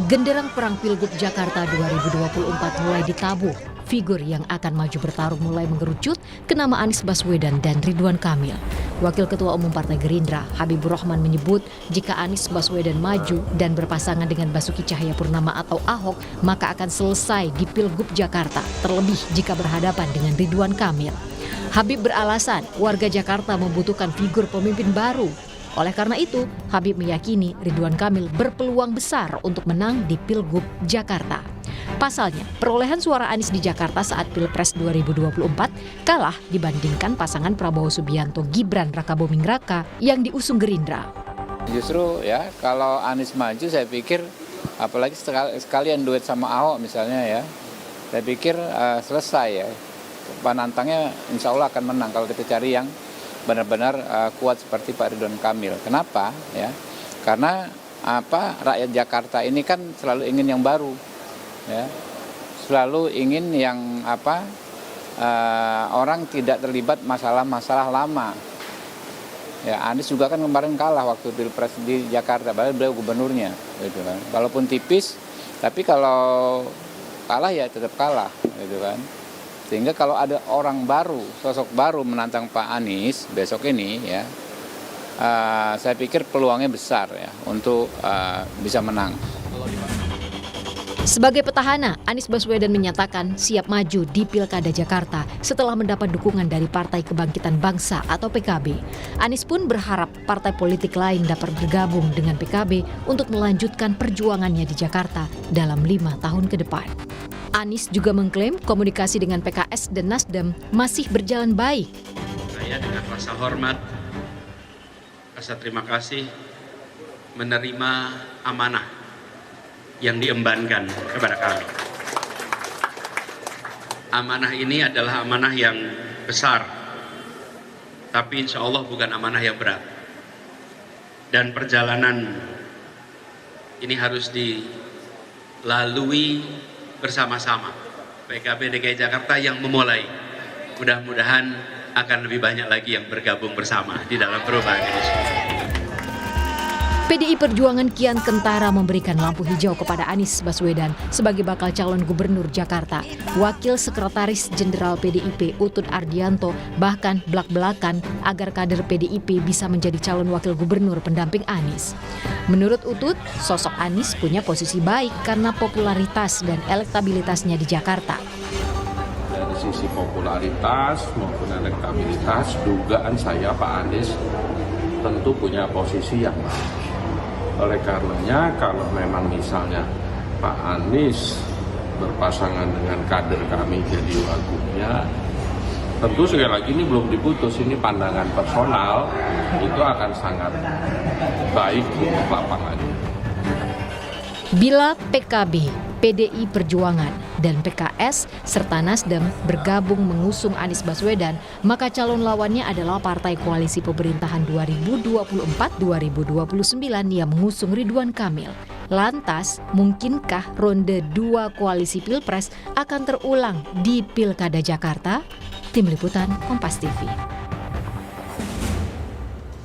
Genderang perang Pilgub Jakarta 2024 mulai ditabuh. Figur yang akan maju bertarung mulai mengerucut ke nama Anies Baswedan dan Ridwan Kamil. Wakil Ketua Umum Partai Gerindra, Habibur Rahman menyebut jika Anies Baswedan maju dan berpasangan dengan Basuki Cahayapurnama atau Ahok, maka akan selesai di Pilgub Jakarta, terlebih jika berhadapan dengan Ridwan Kamil. Habib beralasan warga Jakarta membutuhkan figur pemimpin baru. Oleh karena itu, Habib meyakini Ridwan Kamil berpeluang besar untuk menang di Pilgub Jakarta. Pasalnya, perolehan suara Anies di Jakarta saat Pilpres 2024 kalah dibandingkan pasangan Prabowo Subianto Gibran Rakabuming Raka yang diusung Gerindra. Justru ya, kalau Anies maju saya pikir, apalagi sekalian duet sama Ahok misalnya ya, saya pikir selesai ya. Penantangnya insya Allah akan menang kalau kita cari yang benar-benar kuat seperti Pak Ridwan Kamil. Kenapa? Ya, karena rakyat Jakarta ini kan selalu ingin yang baru, ya, selalu ingin yang orang tidak terlibat masalah-masalah lama. Ya, Anies juga kan kemarin kalah waktu Pilpres di Jakarta, padahal beliau gubernurnya, gitu kan. Walaupun tipis, tapi kalau kalah ya tetap kalah, gitu kan. Sehingga kalau ada orang baru, sosok baru menantang Pak Anies besok ini ya, saya pikir peluangnya besar ya untuk bisa menang. Sebagai petahana, Anies Baswedan menyatakan siap maju di Pilkada Jakarta setelah mendapat dukungan dari Partai Kebangkitan Bangsa atau PKB. Anies pun berharap partai politik lain dapat bergabung dengan PKB untuk melanjutkan perjuangannya di Jakarta dalam 5 tahun ke depan. Anies juga mengklaim komunikasi dengan PKS dan Nasdem masih berjalan baik. Saya dengan rasa hormat, rasa terima kasih menerima amanah yang diembankan kepada kami. Amanah ini adalah amanah yang besar, tapi insya Allah bukan amanah yang berat. Dan perjalanan ini harus dilalui bersama-sama. PKB DKI Jakarta yang memulai, mudah-mudahan akan lebih banyak lagi yang bergabung bersama di dalam perubahan ini. PDI Perjuangan kian kentara memberikan lampu hijau kepada Anies Baswedan sebagai bakal calon gubernur Jakarta. Wakil Sekretaris Jenderal PDIP Utut Ardianto bahkan belak-belakan agar kader PDIP bisa menjadi calon wakil gubernur pendamping Anies. Menurut Utut, sosok Anies punya posisi baik karena popularitas dan elektabilitasnya di Jakarta. Dari sisi popularitas maupun elektabilitas, dugaan saya Pak Anies tentu punya posisi yang baik. Oleh karenanya kalau memang misalnya Pak Anies berpasangan dengan kader kami jadi wagubnya, tentu sekali lagi ini belum diputus, ini pandangan personal, itu akan sangat baik untuk lapangannya. Bila PKB, PDI Perjuangan, dan PKS serta Nasdem bergabung mengusung Anies Baswedan, maka calon lawannya adalah Partai Koalisi Pemerintahan 2024-2029 yang mengusung Ridwan Kamil. Lantas, mungkinkah ronde 2 koalisi Pilpres akan terulang di Pilkada Jakarta? Tim Liputan Kompas TV.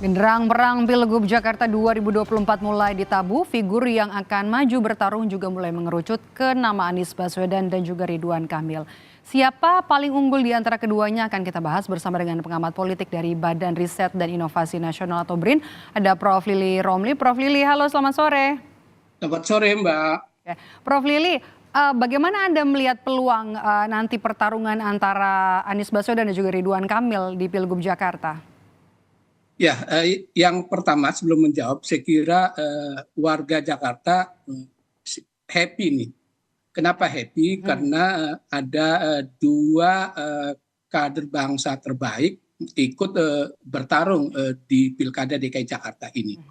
Genderang perang Pilgub Jakarta 2024 mulai ditabuh, figur yang akan maju bertarung juga mulai mengerucut ke nama Anies Baswedan dan juga Ridwan Kamil. Siapa paling unggul di antara keduanya akan kita bahas bersama dengan pengamat politik dari Badan Riset dan Inovasi Nasional atau BRIN, ada Prof. Lili Romli. Prof. Lili, halo, selamat sore. Selamat sore, Mbak. Prof. Lili, bagaimana Anda melihat peluang nanti pertarungan antara Anies Baswedan dan juga Ridwan Kamil di Pilgub Jakarta? Ya, yang pertama sebelum menjawab, saya kira warga Jakarta happy nih. Kenapa happy? Karena ada 2 kader bangsa terbaik ikut bertarung di Pilkada DKI Jakarta ini.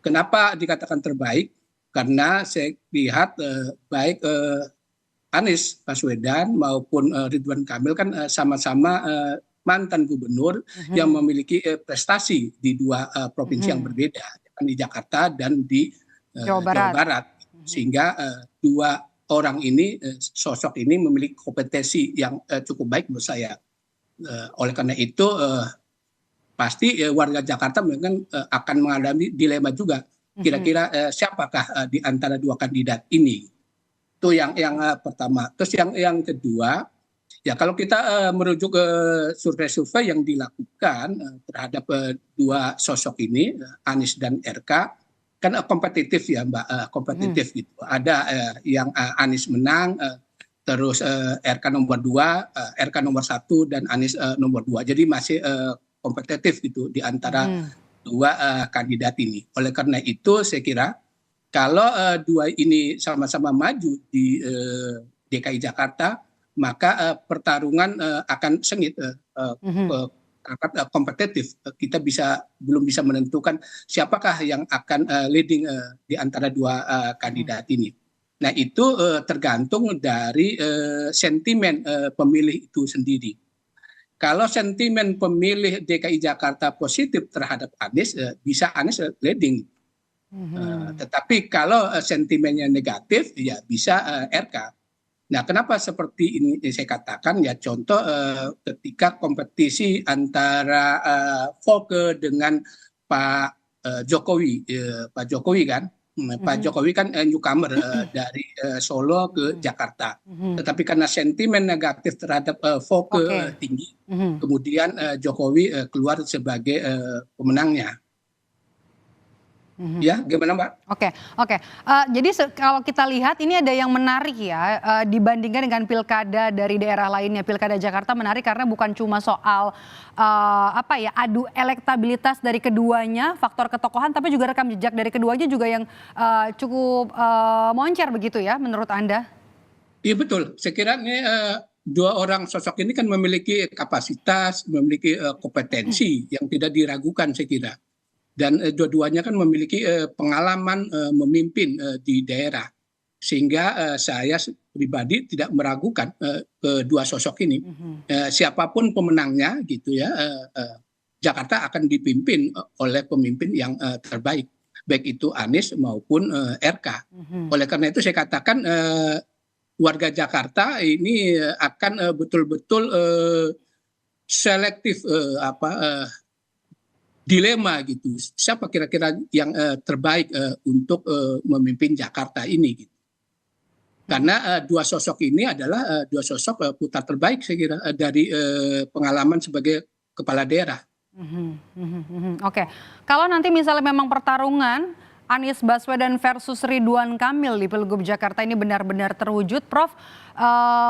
Kenapa dikatakan terbaik? Karena saya lihat baik Anies Baswedan maupun Ridwan Kamil kan sama-sama mantan gubernur yang memiliki prestasi di 2 provinsi yang berbeda, di Jakarta dan di Jawa Barat. Sehingga 2 orang ini, sosok ini memiliki kompetensi yang cukup baik menurut saya. Oleh karena itu pasti warga Jakarta memang akan mengalami dilema juga. Kira-kira siapakah di antara dua kandidat ini? Itu yang pertama. Terus yang kedua, ya kalau kita merujuk ke survei-survei yang dilakukan terhadap dua sosok ini, Anies dan RK, kan kompetitif ya Mbak, kompetitif gitu. Ada yang Anies menang, terus RK nomor 2, RK nomor 1 dan Anies nomor 2. Jadi masih kompetitif gitu di antara dua kandidat ini. Oleh karena itu saya kira kalau dua ini sama-sama maju di DKI Jakarta, maka pertarungan akan sengit, kompetitif. Kita belum bisa menentukan siapakah yang akan leading di antara dua kandidat ini. Nah itu tergantung dari sentimen pemilih itu sendiri. Kalau sentimen pemilih DKI Jakarta positif terhadap Anies, bisa Anies leading. Tetapi kalau sentimennya negatif, ya bisa RK. Nah, kenapa seperti ini saya katakan? Ya contoh ketika kompetisi antara Volker dengan Pak Jokowi, Pak Jokowi kan, Pak Jokowi kan newcomer dari Solo ke Jakarta. Tetapi karena sentimen negatif terhadap Volker tinggi, kemudian Jokowi keluar sebagai pemenangnya. Ya, gimana Mbak? Oke. Jadi kalau kita lihat ini ada yang menarik ya dibandingkan dengan pilkada dari daerah lainnya. Pilkada Jakarta menarik karena bukan cuma soal adu elektabilitas dari keduanya, faktor ketokohan, tapi juga rekam jejak dari keduanya juga yang cukup moncer begitu ya menurut Anda? Iya betul. Saya kira ini dua orang sosok ini kan memiliki kapasitas, memiliki kompetensi yang tidak diragukan saya kira. Dan dua-duanya kan memiliki pengalaman memimpin di daerah. Sehingga saya pribadi tidak meragukan kedua sosok ini. Siapapun pemenangnya gitu ya, Jakarta akan dipimpin oleh pemimpin yang terbaik. Baik itu Anies maupun RK. Oleh karena itu saya katakan warga Jakarta ini akan betul-betul selektif dilema gitu. Siapa kira-kira yang terbaik untuk memimpin Jakarta ini gitu. Karena dua sosok ini adalah dua sosok putra terbaik saya kira dari pengalaman sebagai kepala daerah. Oke. Kalau nanti misalnya memang pertarungan Anies Baswedan versus Ridwan Kamil di Pilgub Jakarta ini benar-benar terwujud, Prof,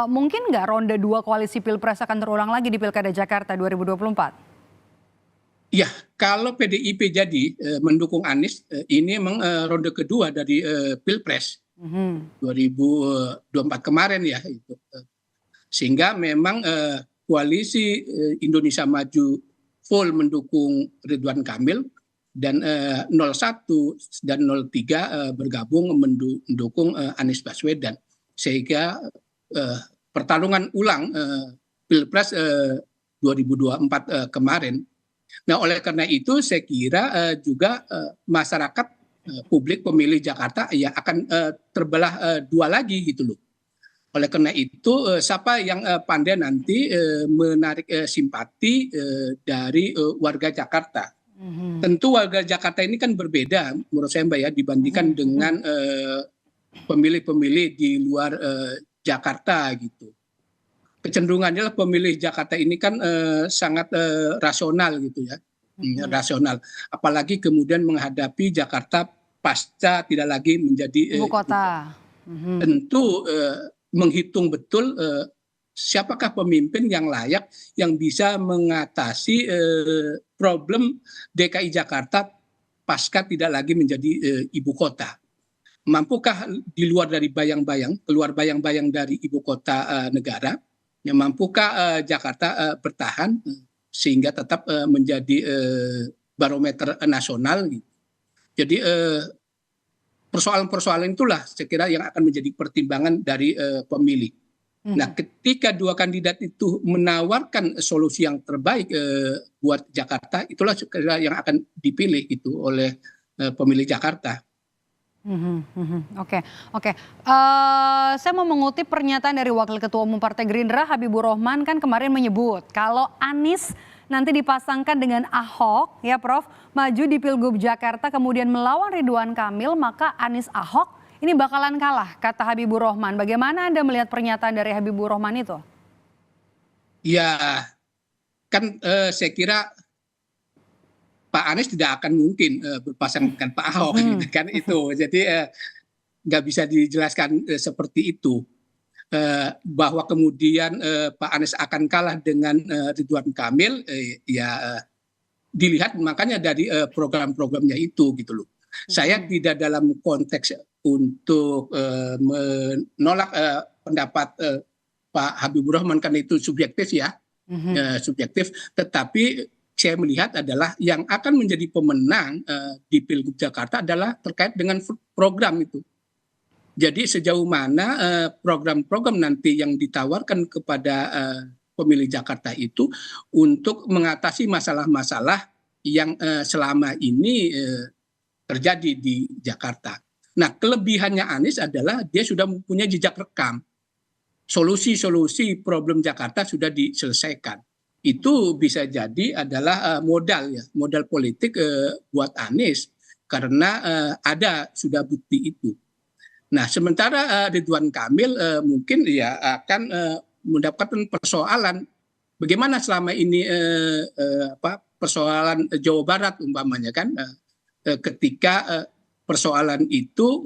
mungkin nggak ronde 2 koalisi Pilpres akan terulang lagi di Pilkada Jakarta 2024? Ya, kalau PDIP jadi mendukung Anies, ini memang ronde kedua dari Pilpres 2024 kemarin ya itu. Sehingga memang koalisi Indonesia Maju full mendukung Ridwan Kamil dan 01 dan 03 bergabung mendukung Anies Baswedan. Sehingga pertarungan ulang Pilpres 2024 kemarin. Nah, oleh karena itu saya kira juga masyarakat publik pemilih Jakarta ya akan terbelah dua lagi gitu loh. Oleh karena itu siapa yang pandai nanti menarik simpati dari warga Jakarta. Tentu warga Jakarta ini kan berbeda menurut saya Mbak ya dibandingkan dengan pemilih-pemilih di luar Jakarta gitu. Kecenderungannya lah pemilih Jakarta ini kan sangat rasional gitu ya, rasional. Apalagi kemudian menghadapi Jakarta pasca tidak lagi menjadi ibu kota. Tentu menghitung betul siapakah pemimpin yang layak yang bisa mengatasi problem DKI Jakarta pasca tidak lagi menjadi ibu kota. Mampukah di luar dari bayang-bayang, keluar bayang-bayang dari ibu kota negara? Yang mampukah Jakarta bertahan sehingga tetap menjadi barometer nasional gitu. Jadi persoalan-persoalan itulah saya kira yang akan menjadi pertimbangan dari pemilih. Nah, ketika dua kandidat itu menawarkan solusi yang terbaik buat Jakarta, itulah sekira yang akan dipilih gitu oleh pemilih Jakarta. Oke. Saya mau mengutip pernyataan dari Wakil Ketua Umum Partai Gerindra Habibur Rahman kan kemarin menyebut kalau Anies nanti dipasangkan dengan Ahok ya Prof, maju di Pilgub Jakarta kemudian melawan Ridwan Kamil, maka Anies Ahok ini bakalan kalah, kata Habibur Rahman. Bagaimana Anda melihat pernyataan dari Habibur Rahman itu? Ya, kan saya kira Pak Anies tidak akan mungkin berpasangan dengan Pak Ahok, gitu kan itu. Jadi nggak bisa dijelaskan seperti itu. Bahwa kemudian Pak Anies akan kalah dengan Ridwan Kamil, ya dilihat makanya dari program-programnya itu gitu loh. Saya tidak dalam konteks untuk menolak pendapat Pak Habibur Rahman, karena itu subjektif ya, subjektif. Tetapi saya melihat adalah yang akan menjadi pemenang di Pilgub Jakarta adalah terkait dengan program itu. Jadi sejauh mana program-program nanti yang ditawarkan kepada pemilih Jakarta itu untuk mengatasi masalah-masalah yang selama ini terjadi di Jakarta. Nah, kelebihannya Anies adalah dia sudah mempunyai jejak rekam. Solusi-solusi problem Jakarta sudah diselesaikan. Itu bisa jadi adalah modal ya, modal politik buat Anies, karena ada sudah bukti itu. Nah, sementara Ridwan Kamil mungkin ya akan mendapatkan persoalan bagaimana selama ini persoalan Jawa Barat umpamanya kan, ketika persoalan itu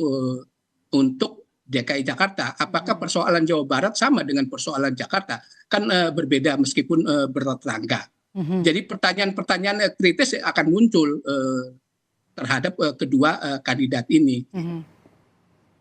untuk DKI Jakarta, apakah persoalan Jawa Barat sama dengan persoalan Jakarta? Kan berbeda meskipun bertetangga. Jadi pertanyaan-pertanyaan kritis akan muncul terhadap kedua kandidat ini.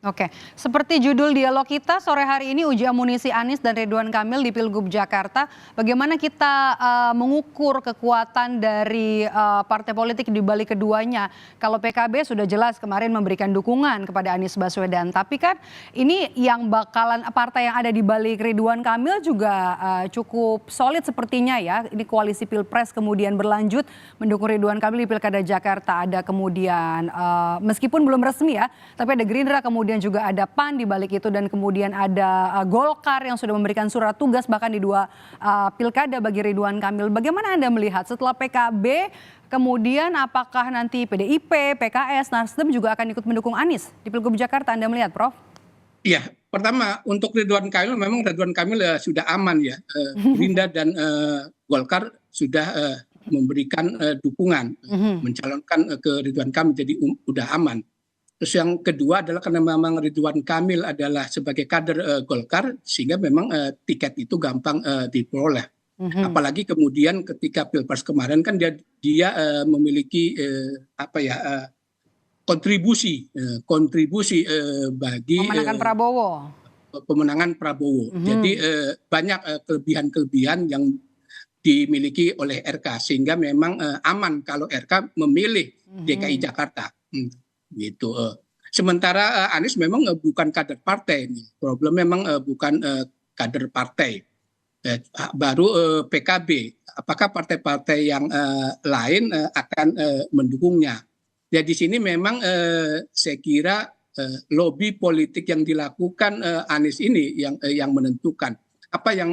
Oke, seperti judul dialog kita sore hari ini, uji amunisi Anies dan Ridwan Kamil di Pilgub Jakarta. Bagaimana kita mengukur kekuatan dari partai politik di balik keduanya? Kalau PKB sudah jelas kemarin memberikan dukungan kepada Anies Baswedan, tapi kan ini yang bakalan partai yang ada di balik Ridwan Kamil juga cukup solid sepertinya ya. Ini koalisi Pilpres kemudian berlanjut mendukung Ridwan Kamil di Pilkada Jakarta. Ada kemudian meskipun belum resmi ya, tapi ada Gerindra, kemudian juga ada PAN di balik itu, dan kemudian ada Golkar yang sudah memberikan surat tugas bahkan di 2 pilkada bagi Ridwan Kamil. Bagaimana Anda melihat setelah PKB, kemudian apakah nanti PDIP, PKS, Nasdem juga akan ikut mendukung Anies di Pilgub Jakarta? Anda melihat, Prof? Iya, pertama untuk Ridwan Kamil, memang Ridwan Kamil sudah aman ya. Gerindra dan Golkar sudah memberikan dukungan, mencalonkan ke Ridwan Kamil, jadi udah aman. Terus yang kedua adalah karena memang Ridwan Kamil adalah sebagai kader Golkar, sehingga memang tiket itu gampang diperoleh. Apalagi kemudian ketika Pilpres kemarin kan dia memiliki kontribusi bagi pemenangan Prabowo. Jadi banyak kelebihan-kelebihan yang dimiliki oleh RK, sehingga memang aman kalau RK memilih DKI Jakarta. Gitu. Sementara Anies memang bukan kader partai ini. Problem memang bukan kader partai. Baru PKB. Apakah partai-partai yang lain akan mendukungnya? Ya di sini memang saya kira lobby politik yang dilakukan Anies ini yang menentukan apa yang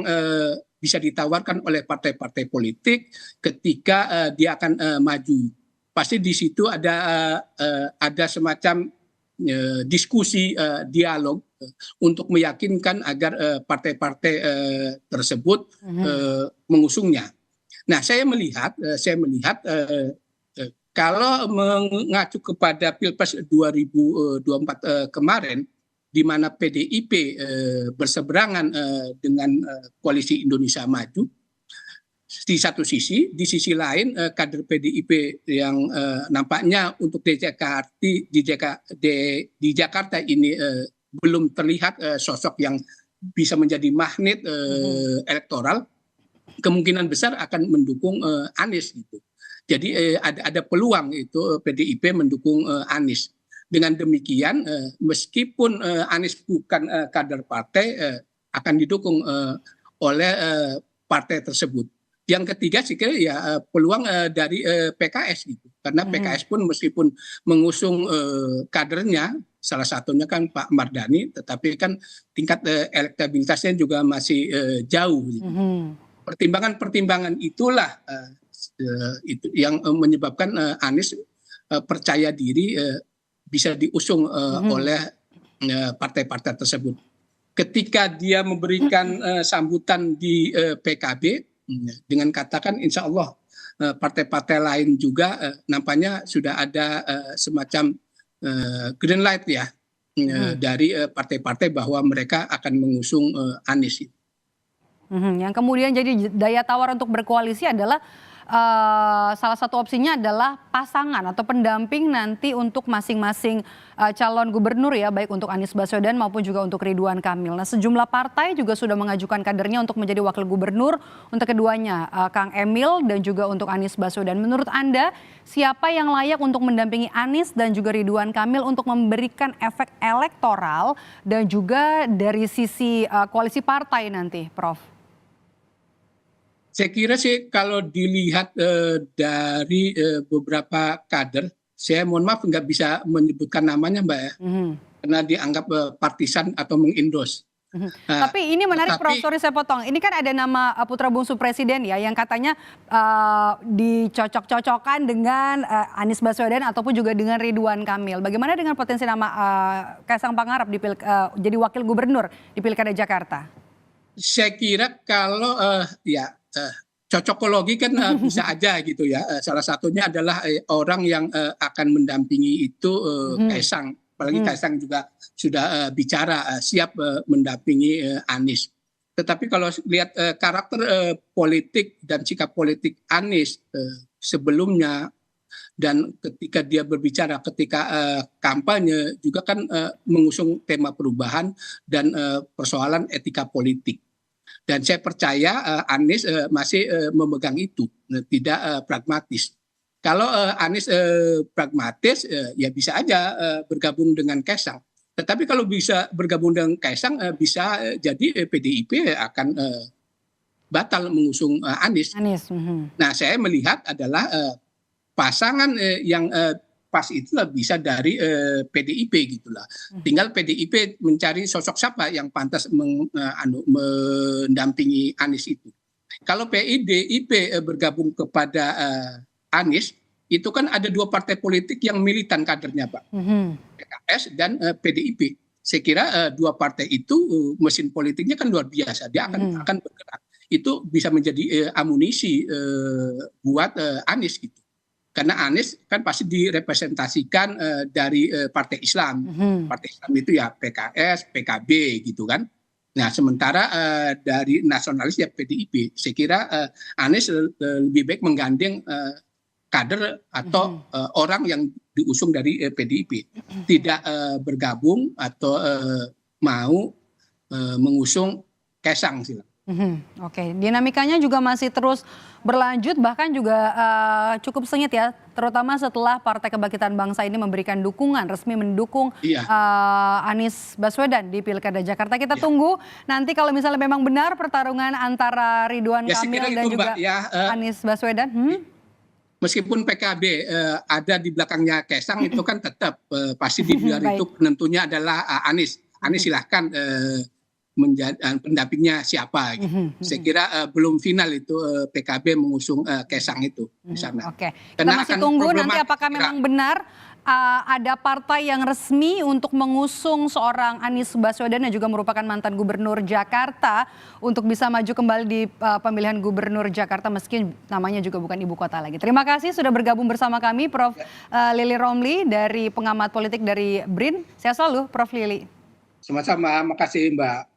bisa ditawarkan oleh partai-partai politik ketika dia akan maju. Pasti di situ ada semacam diskusi, dialog untuk meyakinkan agar partai-partai tersebut mengusungnya. Nah, saya melihat kalau mengacu kepada Pilpres 2024 kemarin, di mana PDIP berseberangan dengan Koalisi Indonesia Maju, di satu sisi, di sisi lain kader PDIP yang nampaknya untuk di Jakarta ini belum terlihat sosok yang bisa menjadi magnet elektoral, kemungkinan besar akan mendukung Anies gitu. Jadi ada peluang itu PDIP mendukung Anies. Dengan demikian, meskipun Anies bukan kader partai, akan didukung oleh partai tersebut. Yang ketiga sih kira ya peluang dari PKS gitu, karena PKS pun meskipun mengusung kadernya, salah satunya kan Pak Mardhani, tetapi kan tingkat elektabilitasnya juga masih jauh. Gitu. pertimbangan-pertimbangan itulah itu yang menyebabkan Anies percaya diri bisa diusung oleh partai-partai tersebut. Ketika dia memberikan sambutan di PKB dengan katakan insya Allah partai-partai lain juga nampaknya sudah ada semacam green light ya dari partai-partai bahwa mereka akan mengusung Anies. Yang kemudian jadi daya tawar untuk berkoalisi adalah salah satu opsinya adalah pasangan atau pendamping nanti untuk masing-masing calon gubernur ya, baik untuk Anies Baswedan maupun juga untuk Ridwan Kamil. Nah, sejumlah partai juga sudah mengajukan kadernya untuk menjadi wakil gubernur untuk keduanya, Kang Emil dan juga untuk Anies Baswedan. Menurut Anda, siapa yang layak untuk mendampingi Anies dan juga Ridwan Kamil untuk memberikan efek elektoral dan juga dari sisi koalisi partai nanti, Prof? Saya kira sih kalau dilihat dari beberapa kader, saya mohon maaf nggak bisa menyebutkan namanya Mbak ya, karena dianggap partisan atau mengendos. Tapi ini menarik Prof, sorry saya potong. Ini kan ada nama putra bungsu presiden ya yang katanya dicocok-cocokkan dengan Anies Baswedan ataupun juga dengan Ridwan Kamil. Bagaimana dengan potensi nama Kaisang Pangarep jadi wakil gubernur di Pilkada Jakarta? Saya kira kalau cocokologi kan bisa aja gitu ya. Salah satunya adalah orang yang akan mendampingi itu Kaisang. Apalagi Kaisang juga sudah bicara siap mendampingi Anies. Tetapi kalau lihat karakter politik dan sikap politik Anies sebelumnya dan ketika dia berbicara ketika kampanye juga kan mengusung tema perubahan dan persoalan etika politik. Dan saya percaya Anies masih memegang itu, tidak pragmatis. Kalau Anies pragmatis, ya bisa aja bergabung dengan Kaisang. Tetapi kalau bisa bergabung dengan Kaisang, bisa jadi PDIP akan batal mengusung Anies. Nah, saya melihat adalah pasangan yang pas itulah bisa dari PDIP gitulah. Tinggal PDIP mencari sosok siapa yang pantas mendampingi Anies itu. Kalau PDIP bergabung kepada Anies, itu kan ada dua partai politik yang militan kadernya Pak, PKS dan PDIP. Saya kira dua partai itu mesin politiknya kan luar biasa, dia akan bergerak. Itu bisa menjadi amunisi buat Anies gitu. Karena Anies kan pasti direpresentasikan dari partai Islam. Partai Islam itu ya PKS, PKB gitu kan. Nah sementara dari nasionalis ya PDIP. Saya kira Anies lebih baik menggandeng kader atau orang yang diusung dari PDIP. Tidak bergabung atau mau mengusung Kaisang sih. Oke, dinamikanya juga masih terus berlanjut bahkan juga cukup sengit ya, terutama setelah Partai Kebangkitan Bangsa ini memberikan dukungan resmi mendukung Anies Baswedan di Pilkada Jakarta. Kita tunggu nanti kalau misalnya memang benar pertarungan antara Ridwan Kamil dan juga Anies Baswedan. Meskipun PKB ada di belakangnya Kaisang itu kan tetap pasti di luar itu penentunya adalah Anies. Anies silahkan pendampingnya siapa gitu. Saya kira belum final itu PKB mengusung Kaisang itu di sana. Oke. Kita masih tunggu nanti apakah memang benar ada partai yang resmi untuk mengusung seorang Anies Baswedan yang juga merupakan mantan gubernur Jakarta untuk bisa maju kembali di pemilihan gubernur Jakarta meski namanya juga bukan ibu kota lagi. Terima kasih sudah bergabung bersama kami Prof. Lili Romli dari pengamat politik dari BRIN. Sehat selalu Prof. Lili. Sama-sama, makasih Mbak.